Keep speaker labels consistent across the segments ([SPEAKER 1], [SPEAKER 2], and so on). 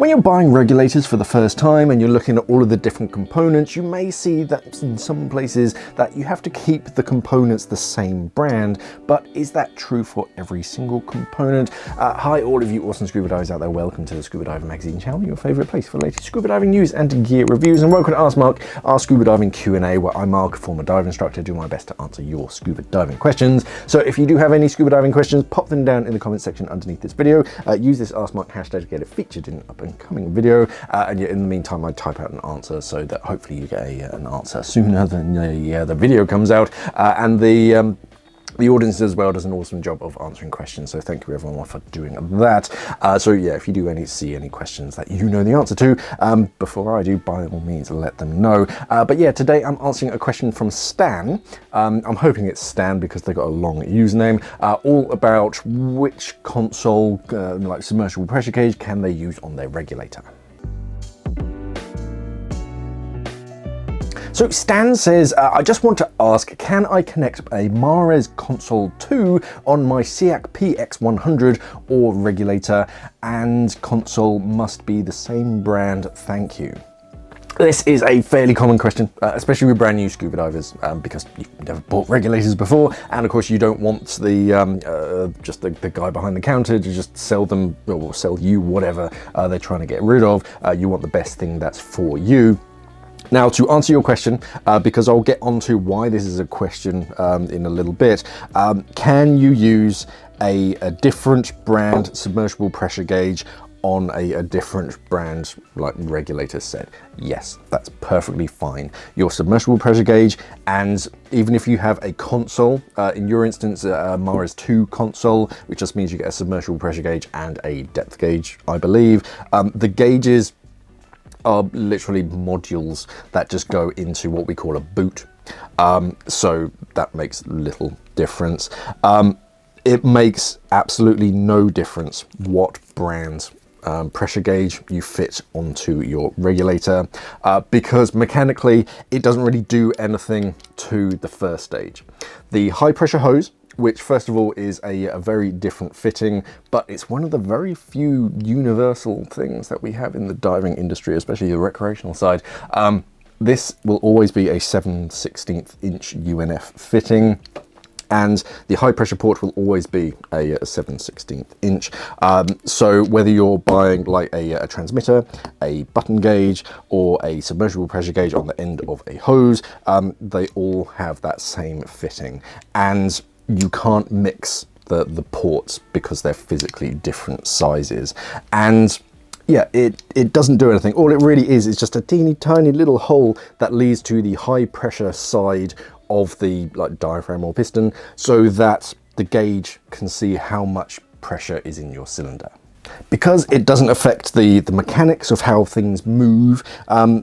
[SPEAKER 1] When you're buying regulators for the first time and you're looking at all of the different components, you may see that in some places that you have to keep the components the same brand, but is that true for every single component? Hi all of you awesome scuba divers out there, welcome to the Scuba Diver Magazine channel, your favourite place for the latest scuba diving news and gear reviews, and welcome to Ask Mark, our scuba diving Q&A, where I'm Mark, a former dive instructor, do my best to answer your scuba diving questions. So if you do have any scuba diving questions, pop them down in the comment section underneath this video. Use this Ask Mark hashtag to get it featured in an up and coming video, and in the meantime I type out an answer so that hopefully you get an answer sooner than the video comes out, and the audience as well does an awesome job of answering questions, so thank you everyone for doing that. So yeah, if you do see any questions that you know the answer to, before I do, by all means let them know. But yeah, today I'm answering a question from Stan. I'm hoping it's Stan because they got a long username, all about which console, like submersible pressure gauge, can they use on their regulator. So Stan says, I just want to ask, can I connect a 𝐼𝐻 console 2 on my SEAC PX100 or regulator, and console must be the same brand, thank you. This is a fairly common question, especially with brand new scuba divers, because you've never bought regulators before, and of course you don't want the just the guy behind the counter to just sell them or sell you whatever they're trying to get rid of. You want the best thing that's for you. Now, to answer your question, because I'll get onto why this is a question in a little bit, can you use a different brand submersible pressure gauge on a different brand like regulator set? Yes, that's perfectly fine. Your submersible pressure gauge, and even if you have a console, in your instance a 𝐼𝐻 2 console, which just means you get a submersible pressure gauge and a depth gauge, I believe, the gauges are literally modules that just go into what we call a boot. So that makes little difference. It makes absolutely no difference what brand pressure gauge you fit onto your regulator, because mechanically it doesn't really do anything to the first stage. The high pressure hose, which first of all is a very different fitting, but it's one of the very few universal things that we have in the diving industry, especially the recreational side. This will always be a 7/16 inch UNF fitting, and the high pressure port will always be a 7/16 inch. So whether you're buying like a transmitter, a button gauge, or a submersible pressure gauge on the end of a hose, they all have that same fitting, and you can't mix the ports because they're physically different sizes. And yeah, it doesn't do anything. All it really is just a teeny tiny little hole that leads to the high pressure side of the diaphragm or piston, so that the gauge can see how much pressure is in your cylinder. Because it doesn't affect the mechanics of how things move,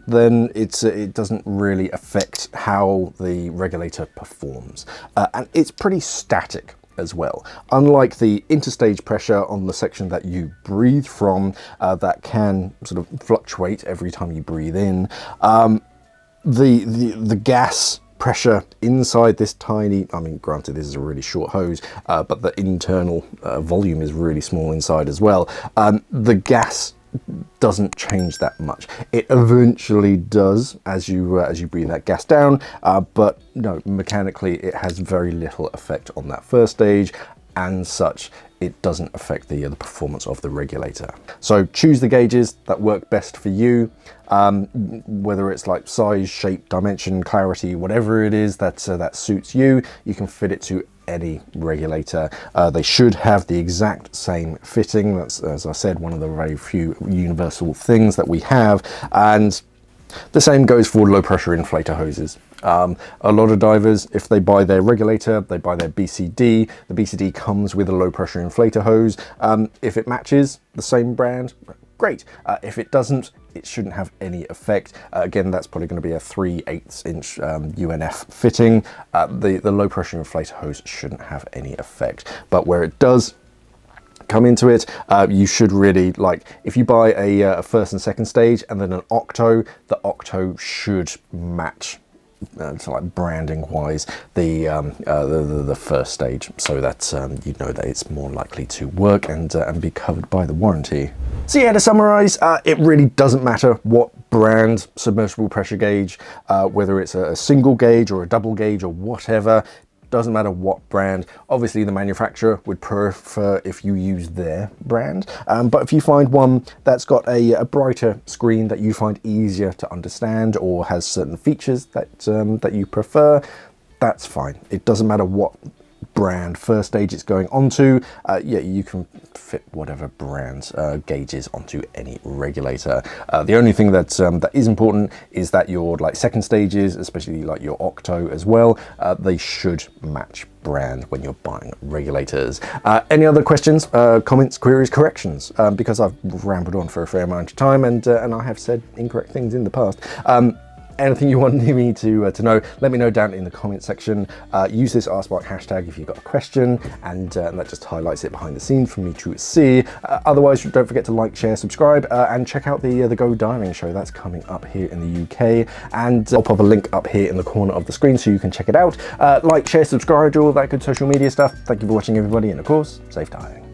[SPEAKER 1] then it doesn't really affect how the regulator performs. And it's pretty static as well. Unlike the interstage pressure on the section that you breathe from, that can sort of fluctuate every time you breathe in, the gas pressure inside this tiny, I mean granted this is a really short hose, but the internal volume is really small inside as well. The gas doesn't change that much. It eventually does as you breathe that gas down, but no, mechanically it has very little effect on that first stage, and such it doesn't affect the performance of the regulator. So choose the gauges that work best for you, whether it's like size, shape, dimension, clarity, whatever it is that suits you. You can fit it to any regulator. They should have the exact same fitting. That's, as I said, one of the very few universal things that we have. And the same goes for low pressure inflator hoses. A lot of divers, if they buy their regulator, they buy their BCD. The BCD comes with a low pressure inflator hose. If it matches the same brand, great. If it doesn't, it shouldn't have any effect. Again, that's probably going to be a 3/8 inch UNF fitting. The low pressure inflator hose shouldn't have any effect, but where it does come into it, you should really, like, if you buy a first and second stage and then an octo, the octo should match so like branding wise, the first stage, so that you know that it's more likely to work and be covered by the warranty. So yeah, to summarize, it really doesn't matter what brand submersible pressure gauge, whether it's a single gauge or a double gauge or whatever. Doesn't matter what brand. Obviously the manufacturer would prefer if you use their brand, but if you find one that's got a brighter screen that you find easier to understand or has certain features that that you prefer, that's fine. It doesn't matter what brand first stage it's going onto. Yeah, you can fit whatever brand gauges onto any regulator. The only thing that that is important is that your like second stages, especially like your octo as well, they should match brand when you're buying regulators. Any other questions, comments, queries, corrections? Because I've rambled on for a fair amount of time and I have said incorrect things in the past. Anything you want me to know, let me know down in the comment section. Use this 𝐼spark hashtag if you've got a question, and that just highlights it behind the scenes from me to see. Otherwise, don't forget to like, share, subscribe, and check out the Go Diving show that's coming up here in the UK. And I'll pop a link up here in the corner of the screen so you can check it out. Like, share, subscribe, do all that good social media stuff. Thank you for watching, everybody, and of course, safe diving.